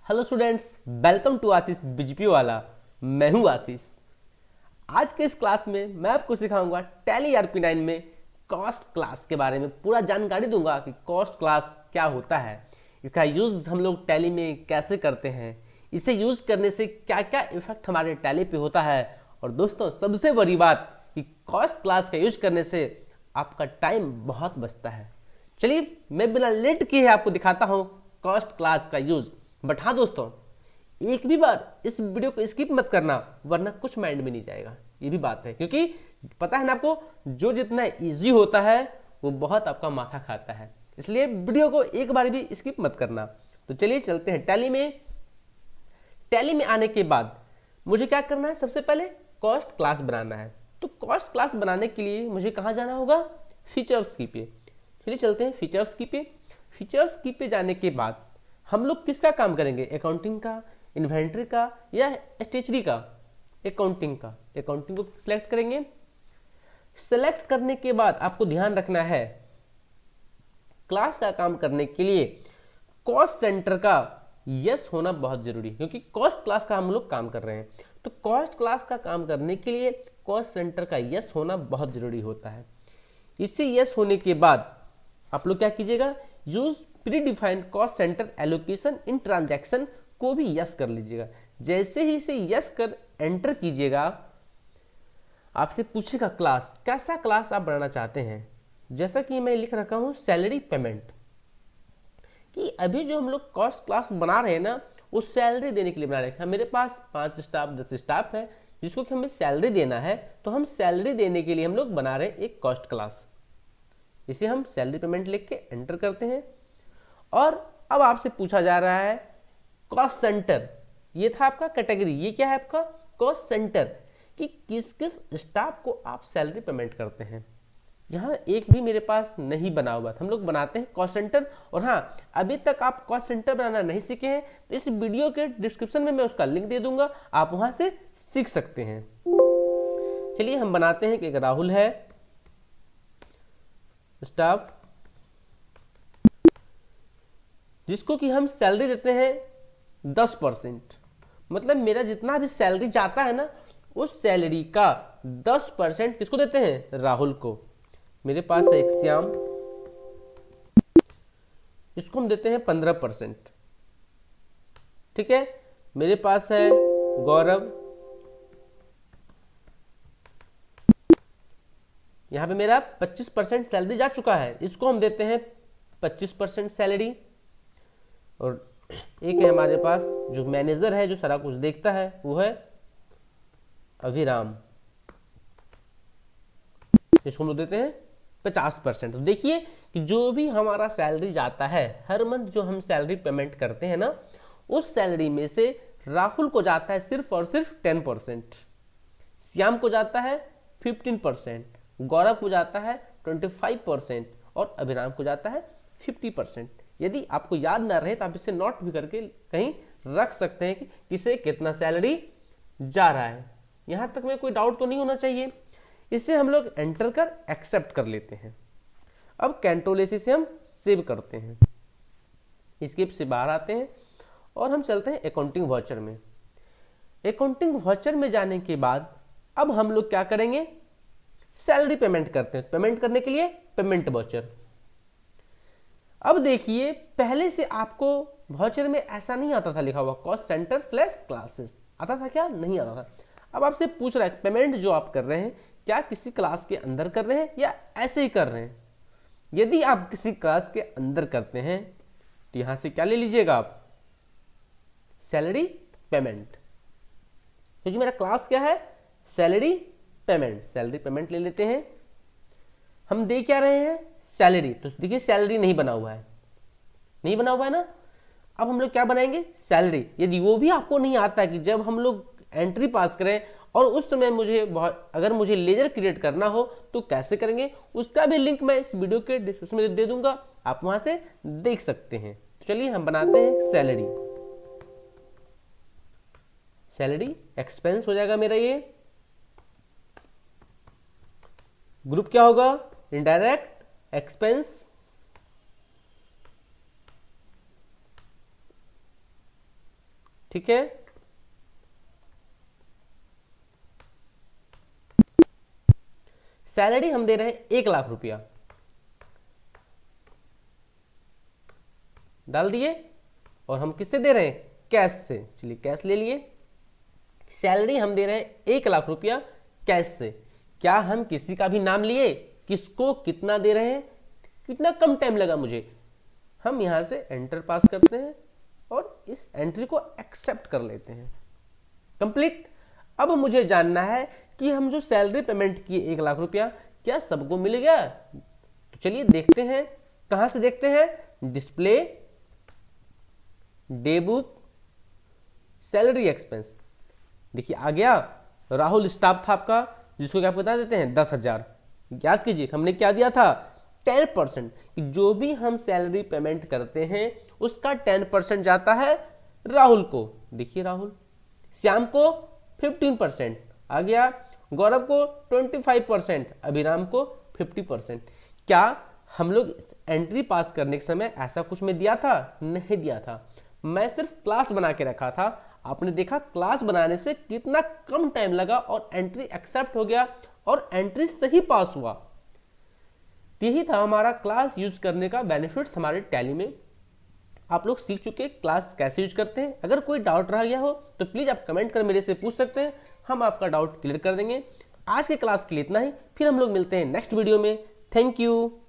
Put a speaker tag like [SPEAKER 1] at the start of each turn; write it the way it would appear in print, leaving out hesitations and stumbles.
[SPEAKER 1] Hello students, welcome to Ashish BGP वाला। मैं हूं आशीष। आज के इस क्लास में मैं आपको सिखाऊंगा टैली RP9 में कॉस्ट क्लास के बारे में पूरा जानकारी दूंगा कि कॉस्ट क्लास क्या होता है, इसका यूज़ हम लोग टैली में कैसे करते हैं, इसे यूज़ करने से क्या क्या इफेक्ट हमारे टैली पे होता है। और दोस्तों, सबसे बड़ी बात कि कॉस्ट क्लास का यूज करने से आपका टाइम बहुत बचता है। चलिए मैं बिना लेट किए आपको दिखाता हूँ कॉस्ट क्लास का यूज। बट हाँ दोस्तों, एक भी बार इस वीडियो को स्किप मत करना, वरना कुछ माइंड में नहीं जाएगा। ये भी बात है, क्योंकि पता है ना आपको, जो जितना इजी होता है वो बहुत आपका माथा खाता है। इसलिए वीडियो को एक बार भी स्किप मत करना। तो चलिए चलते हैं टैली में। टैली में आने के बाद मुझे क्या करना है, सबसे पहले कॉस्ट क्लास बनाना है। तो कॉस्ट क्लास बनाने के लिए मुझे कहाँ जाना होगा, फीचर्स की पे। चलिए चलते हैं फीचर्स की पे। फीचर्स की पे जाने के बाद हम लोग किसका काम करेंगे, अकाउंटिंग का, इन्वेंट्री का या स्टेशनरी का। अकाउंटिंग का, अकाउंटिंग को सिलेक्ट करेंगे। सिलेक्ट करने के बाद आपको ध्यान रखना है, क्लास का काम करने के लिए कॉस्ट सेंटर का यस होना बहुत जरूरी है, क्योंकि कॉस्ट क्लास का हम लोग काम कर रहे हैं। तो कॉस्ट क्लास का काम करने के लिए कॉस्ट सेंटर का यस होना बहुत जरूरी होता है। इससे यस होने के बाद आप लोग क्या कीजिएगा, use pre defined cost centre allocation in transaction को भी यस कर लीजिएगा। जैसे ही इसे यस कर एंटर कीजिएगा, आपसे पूछेगा क्लास, कैसा क्लास आप बनाना चाहते हैं। जैसा कि मैं लिख रखा हूं सैलरी पेमेंट, कि अभी जो हम लोग कॉस्ट क्लास बना रहे हैं ना, वो सैलरी देने के लिए बना रहे हैं। मेरे पास 5 स्टाफ 10 स्टाफ है जिसको कि हमें सैलरी देना है, तो हम सैलरी देने के लिए हम लोग बना रहे हैं एक कॉस्ट क्लास। इसे हम सैलरी पेमेंट लिख के एंटर करते हैं। और अब आपसे पूछा जा रहा है कॉस्ट सेंटर, ये था आपका कैटेगरी, ये क्या है आपका कॉस्ट सेंटर, कि किस किस स्टाफ को आप सैलरी पेमेंट करते हैं। यहाँ एक भी मेरे पास नहीं बना हुआ था, हम लोग बनाते हैं कॉस्ट सेंटर। और हाँ, अभी तक आप कॉस्ट सेंटर बनाना नहीं सीखे हैं तो इस वीडियो के डिस्क्रिप्शन में मैं उसका लिंक दे दूंगा, आप वहां से सीख सकते हैं। चलिए हम बनाते हैं कि एक राहुल है स्टाफ, जिसको कि हम सैलरी देते हैं 10%। मतलब मेरा जितना भी सैलरी जाता है ना, उस सैलरी का 10% किसको देते हैं, राहुल को। मेरे पास है एक श्याम, इसको हम देते हैं 15%। ठीक है, मेरे पास है गौरव, यहां पे मेरा 25% सैलरी जा चुका है, इसको हम देते हैं 25% सैलरी। और एक है हमारे पास जो मैनेजर है, जो सारा कुछ देखता है, वो है अभिराम, इसको हम लोग देते हैं 50%। तो देखिए कि जो भी हमारा सैलरी जाता है, हर मंथ जो हम सैलरी पेमेंट करते हैं ना, उस सैलरी में से राहुल को जाता है सिर्फ और सिर्फ 10%, श्याम को जाता है 15%, गौरव को जाता है 25% और अभिराम को जाता है 50%। यदि आपको याद ना रहे तो आप इसे नोट भी करके कहीं रख सकते हैं कि किसे कितना सैलरी जा रहा है। यहां तक में कोई डाउट तो नहीं होना चाहिए। इसे हम लोग एंटर कर एक्सेप्ट कर लेते हैं। अब कंट्रोल AC से हम सेव करते हैं, स्किप से बाहर आते हैं और हम चलते हैं अकाउंटिंग वाउचर में। अकाउंटिंग वाउचर में जाने के बाद अब हम लोग क्या करेंगे, सैलरी पेमेंट करते हैं। पेमेंट करने के लिए पेमेंट वाउचर। अब देखिए, पहले से आपको वाउचर में ऐसा नहीं आता था लिखा हुआ कॉस्ट सेंटर / क्लासेस, आता था क्या, नहीं आता था। अब आपसे पूछ रहा है पेमेंट जो आप कर रहे हैं क्या किसी क्लास के अंदर कर रहे हैं या ऐसे ही कर रहे हैं। यदि आप किसी क्लास के अंदर करते हैं तो यहां से क्या ले लीजिएगा आप, सैलरी पेमेंट, क्योंकि मेरा क्लास क्या है, सैलरी पेमेंट। सैलरी पेमेंट ले लेते हैं। हम दे क्या रहे हैं, सैलरी। तो देखिए सैलरी नहीं बना हुआ है, नहीं बना हुआ है ना। अब हम लोग क्या बनाएंगे, सैलरी। यदि वो भी आपको नहीं आता है कि जब हम लोग एंट्री पास करें और उस समय अगर मुझे लेजर क्रिएट करना हो तो कैसे करेंगे, उसका भी लिंक मैं इस वीडियो के डिस्क्रिप्शन में दे दूंगा, आप वहां से देख सकते हैं। तो चलिए हम बनाते हैं सैलरी। सैलरी एक्सपेंस हो जाएगा मेरा। ये ग्रुप क्या होगा, इनडायरेक्ट एक्सपेंस, ठीक है। सैलरी हम दे रहे हैं 1 लाख रुपया, डाल दिए। और हम किससे दे रहे हैं? कैश से। चलिए कैश ले लिए। सैलरी हम दे रहे हैं 1 लाख रुपया कैश से। क्या हम किसी का भी नाम लिए? किसको कितना दे रहे हैं, कितना कम टाइम लगा मुझे? हम यहां से एंटर पास करते हैं और इस एंट्री को एक्सेप्ट कर लेते हैं। कंप्लीट। अब मुझे जानना है कि हम जो सैलरी पेमेंट किए 1 लाख रुपया, क्या सबको मिल गया? तो चलिए देखते हैं। कहां से देखते हैं? Display, day book, salary expense. देखिए आ गया। राहुल स्टाफ था आपका, जिसको क्या आप बता देते हैं 10,000। याद कीजिए हमने क्या दिया था? 10%। जो भी हम सैलरी पेमेंट करते हैं उसका 10% जाता है राहुल को। देखिए राहुल। श्याम को 15% आ गया, गौरव को 25%, अभिराम को 50%। क्या हम लोग एंट्री पास करने के समय ऐसा कुछ में दिया था? नहीं दिया था। मैं सिर्फ क्लास बना के रखा था। आपने देखा क्लास बनाने से कितना कम टाइम लगा और एंट्री एक्सेप्ट हो गया और एंट्री सही पास हुआ। यही था हमारा क्लास यूज करने का बेनिफिट्स हमारे टैली में। आप लोग सीख चुके क्लास कैसे यूज करते हैं। अगर कोई डाउट रह गया हो तो प्लीज आप कमेंट कर मेरे से पूछ सकते हैं, हम आपका डाउट क्लियर कर देंगे। आज के क्लास के लिए इतना ही, फिर हम लोग मिलते हैं नेक्स्ट वीडियो में। Thank you.